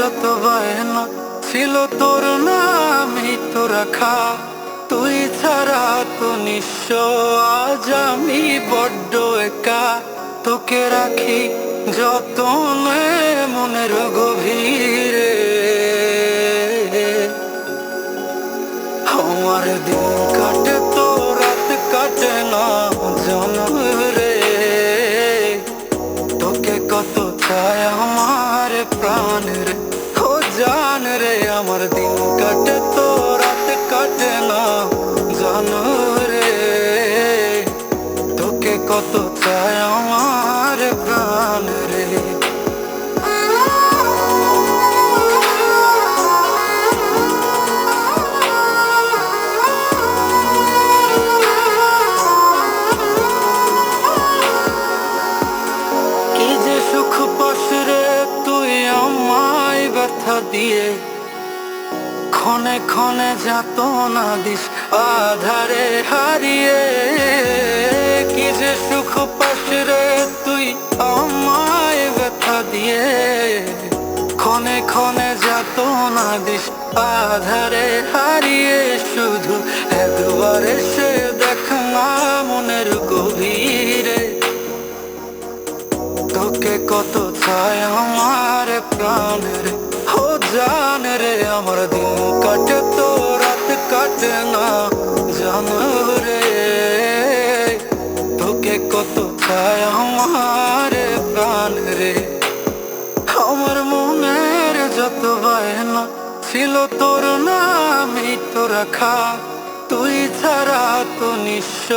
যত বায়না ছিল তোর নামই তো রাখা, তুই ছাড়া তো নিঃস্ব আজ আমি বড্ড একা। তোকে রাখি যতনে মনের গভীরে, আমার দিন কাটে তো রাত কাটে না জানো রে। তোকে কত চায় আমার প্রাণ রে, ও জান রে। আমার দিন কাটে তো রাত কাটে না জানো রে। তোকে কত চায় আমার প্রাণ রে। কি যে সুখ পাস রে তুই আমায় ব্যথা দিয়ে, ক্ষণে ক্ষণে যাতনা দিস আধারে হারিয়ে। কি যে সুখ পাস রে তুই আমায় ব্যথা দিয়ে, ক্ষণে ক্ষণে যাতনা দিস আধারে হারিয়ে। শুধু একবার এসে দেখ না মনের গভীরে, তোকে কত চায় আমার প্রাণ রে, ও জান রে। আমার দিন কাটে তো রাত কাটে না জানো রে। তোকে কত চায় আমার প্রাণ রে। আমার মনের যত বায়না ছিল তোর নামই তো রাখা, তুই ছাড়া তো নিঃস্ব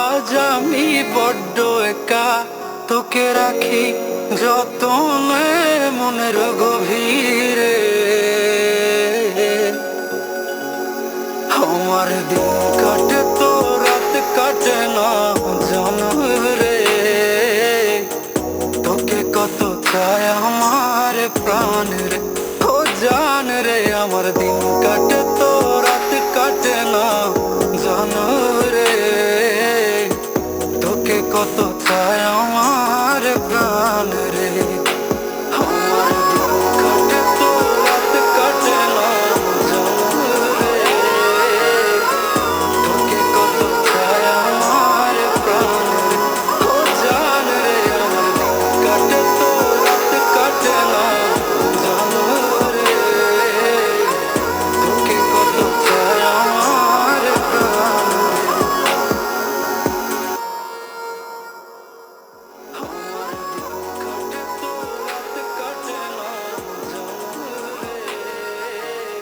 আজ আমি বড্ড একা। তোকে রাখি যতনে মনের গভীরে, আমার দিন কাটে তো রাত কাটে না জানো রে। তোকে কত চায় আমার প্রাণ রে, ও জান রে। আমার দিন কাটে তো রাত কাটে না জানো রে। তোকে কত চায় আমার প্রাণ রে।